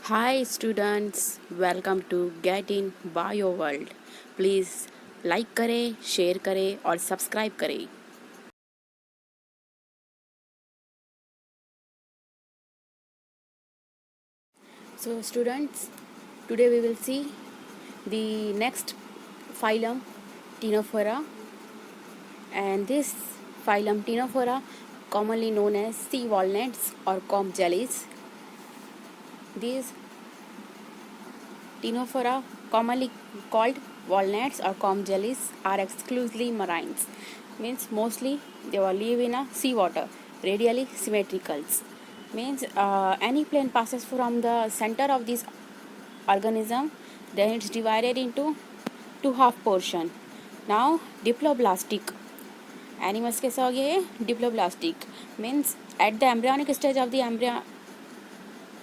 Hi students, welcome to Get in Bio World. Please like करें, share करें और subscribe करें. So students, today we will see the next phylum Ctenophora, and this phylum Ctenophora, commonly known as sea walnuts or comb jellies. These Ctenophora, commonly called walnuts or comb jellies, are exclusively marine. Means mostly they will live in a seawater, radially symmetrical. Means any plane passes from the center of this organism, then it's divided into two half portion. Now diploblastic. Animals कैसा हो गया ये? Diploblastic means at the embryonic stage of the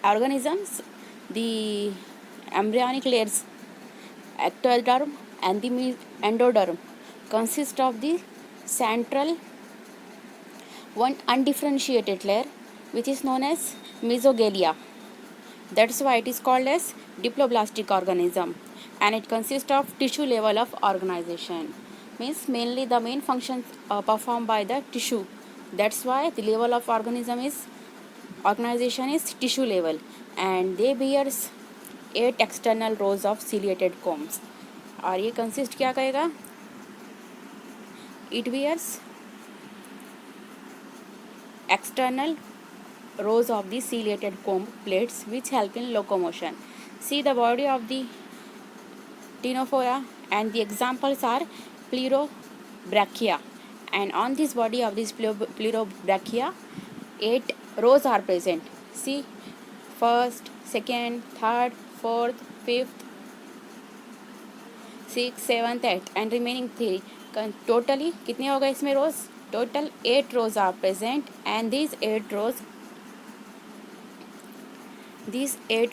organisms, the embryonic layers ectoderm and the endoderm consist of the central one undifferentiated layer which is known as mesogalia. That's why it is called as diploblastic organism, and it consists of tissue level of organization. Means mainly the main functions performed by the tissue. That's why the level of organization is tissue level, and they bears 8 external rows of ciliated combs. और ये consist क्या करेगा? It bears external rows of the ciliated comb plates which help in locomotion. See the body of the Ctenophora, and the examples are Pleurobrachia, and on this body of this Pleurobrachia 8 rows are present. See, first, second, third, fourth, fifth, sixth, seventh, eighth, and remaining 3. Totally कितने हो गए इसमें रोज? Total 8 rows are present, and these 8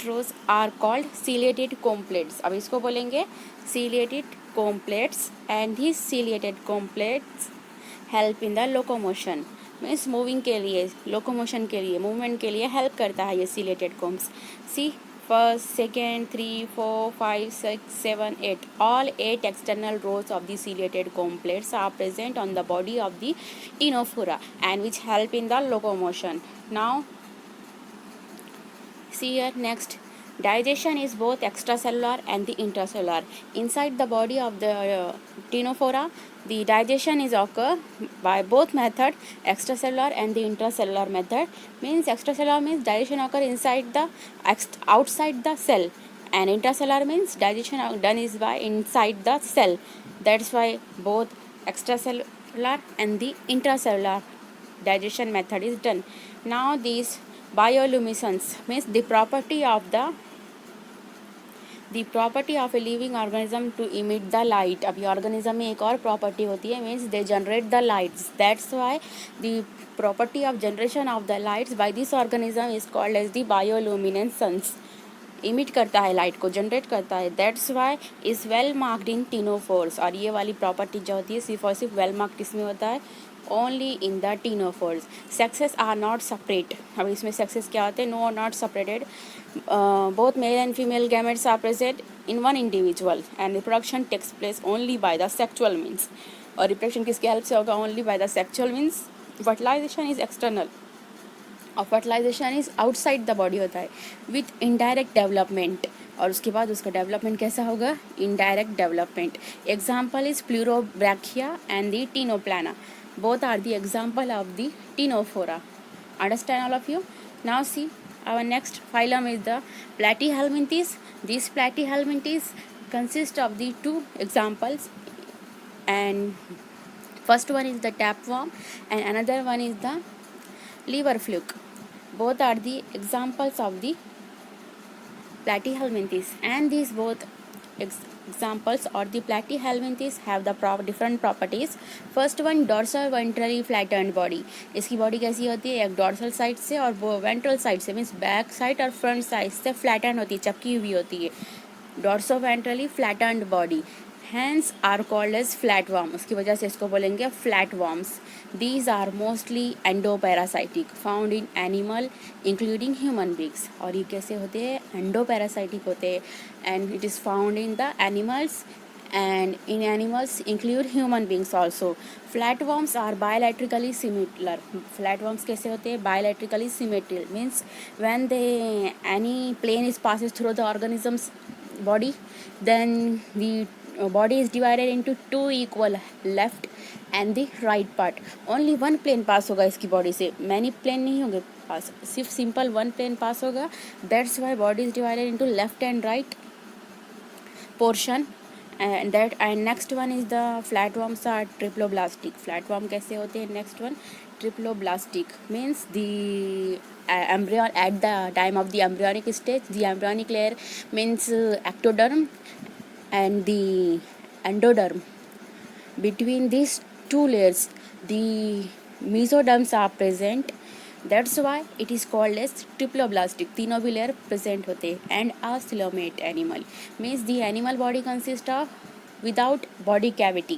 rows are called ciliated comb plates. अब इसको बोलेंगे ciliated comb plates, and these ciliated comb plates help in the locomotion. Means moving के लिए, locomotion के लिए, मूवमेंट के लिए हेल्प करता है ये ciliated combs. See, first, second, 3, 4, 5, 6, 7, 8. All 8 external rows of the ciliated comb plates are present on the body of the Ctenophora, and which help in the locomotion. Now, see here next. Digestion is both extracellular and the intracellular. Inside the body of the Ctenophora, the digestion is occur by both method, extracellular and the intracellular method. Means extracellular means digestion occur inside the outside the cell, and intracellular means digestion done is by inside the cell. That's why both extracellular and the intracellular digestion method is done. Now these bioluminescence means the property of a living organism to emit the light. अभी organism में एक और property होती है, means they generate the lights. That's why the property of generation of the lights by this organism is called as the bioluminescence. Emit करता है light को, generate करता है. That's why is well marked in ctenophores. और ये वाली property जो होती है सिर्फ और सिर्फ वेल मार्क्ड किसमें होता है? Only in the ctenophores. Sexes are not separate. अब इसमें सेक्सेस क्या होते हैं? No, not separated. Both male and female gametes are present in one individual, and reproduction takes place only by the sexual means. और reproduction किसके help से होगा? Only by the sexual means. Fertilization is external और fertilization is outside the body होता है with indirect development. और उसके बाद उसका डेवलपमेंट कैसा होगा? Indirect development. Example is Pleurobrachia and the Ctenoplana. Both are the example of the Ctenophora. Understand all of you? Now see, our next phylum is the Platyhelminthes. These Platyhelminthes consist of the 2 examples, and first one is the tapeworm and another one is the liver fluke. Both are the examples of the Platyhelminthes, and these both examples or the Platyhelminthes have the different properties. First one, dorsal ventrally flattened body. इसकी body कैसी होती है? एक dorsal side से और वो ventral side से means back side और फ्रंट साइड से फ्लैटन होती है, चपकी हुई होती है. Dorso ventrally flattened body. Hence are called as flat worm, उसकी वजह से इसको बोलेंगे flat worms. These are mostly endoparasitic found in animal including human beings. और ये कैसे होते हैं? एंडोपैरासाइटिक होते हैं and it is found in the animals and in animals include human beings also. Flatworms are bilaterally similar. Flatworms कैसे होते हैं? Bilaterally symmetrical means when they any plane is passes through the organism's body, then the body is divided into two equal left and the right part. Only one plane pass होगा इसकी body से, many plane नहीं होंगे पास, सिर्फ simple one plane पास होगा. That's why body is divided into left and right portion. And next one is the flatworms are triploblastic. Flatworm कैसे होते हैं? Next one triploblastic means the embryo at the time of the embryonic stage, the embryonic layer means ectoderm and the endoderm. Between these two layers the mesoderms are present. That's why it is called as triploblastic. तीनों भी layer present होते हैं. And a coelomate animal means the animal body consist of without body cavity.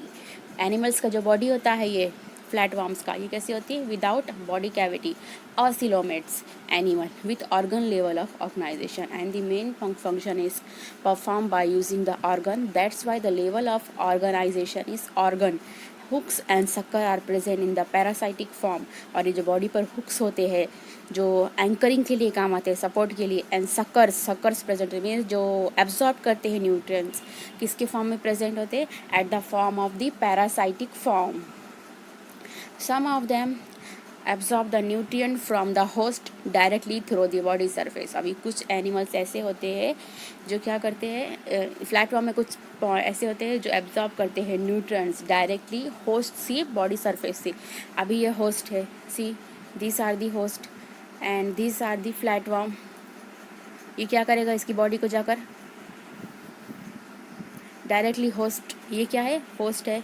Animals का जो body होता है ये flatworms का, ये कैसी होती है? Without body cavity. Acoelomates animal with organ level of organisation and the main function is perform by using the organ. That's why the level of organisation is organ. Hooks and sucker are present in the parasitic form. और ये जो body पर hooks होते हैं जो anchoring के लिए काम आते हैं, सपोर्ट के लिए. एंड सक्कर्स प्रेजेंट मीन्स जो एब्जॉर्ब करते हैं न्यूट्रिएंट्स, किसके फॉर्म में प्रेजेंट होते हैं? At the form of the parasitic form. Some of them absorb the nutrient from the host directly through the body surface. अभी कुछ एनिमल्स ऐसे होते हैं जो क्या करते हैं, फ्लैटवर्म में कुछ ऐसे होते हैं जो एब्जॉर्ब करते हैं न्यूट्रिएंट्स डायरेक्टली होस्ट से बॉडी सरफेस से. अभी ये होस्ट है, see this are the host and this are the flatworm. ये क्या करेगा? इसकी बॉडी को जाकर डायरेक्टली होस्ट, ये क्या है? होस्ट है.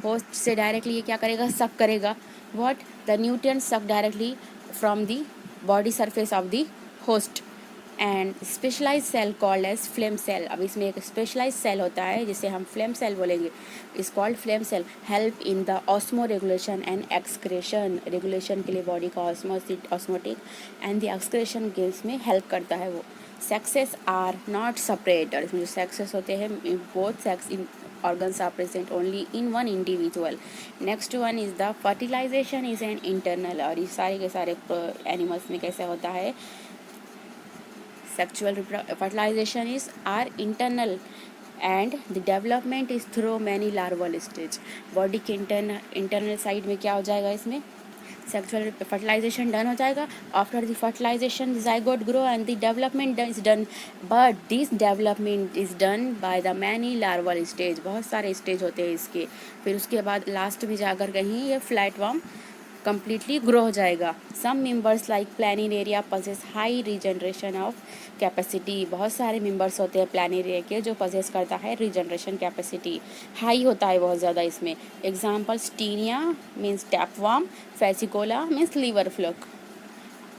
होस्ट से डायरेक्टली ये क्या करेगा? सक करेगा. what the nutrients suck directly from the body surface of the host. and specialized cell called as flame cell. अब इसमें एक specialized cell होता है जिसे हम flame cell बोलेंगे, is called flame cell. help in the osmoregulation and excretion. regulation के लिए body का osmotic and the excretion के इसमें help करता है वो. sexes are not separated. इसमें जो sexes होते हैं both sex organs are present only in one individual. next one is the fertilization is an internal. और ये सारे के सारे animals में कैसे होता है? sexual fertilization is are internal and the development is through many larval stage. body के internal side में क्या हो जाएगा? इसमें sexual fertilization done हो जाएगा. after the fertilization zygote grow and the development is done, but this development is done by the many larval stage. बहुत सारे स्टेज होते हैं इसके. फिर उसके बाद लास्ट में जाकर कहीं ये फ्लैटवर्म completely grow हो जाएगा. some members like planaria possess high regeneration of capacity. बहुत सारे members होते हैं planaria के जो possess करता है regeneration capacity, high होता है बहुत ज़्यादा इसमें. example Taenia means tapeworm, fascicola means liver fluke.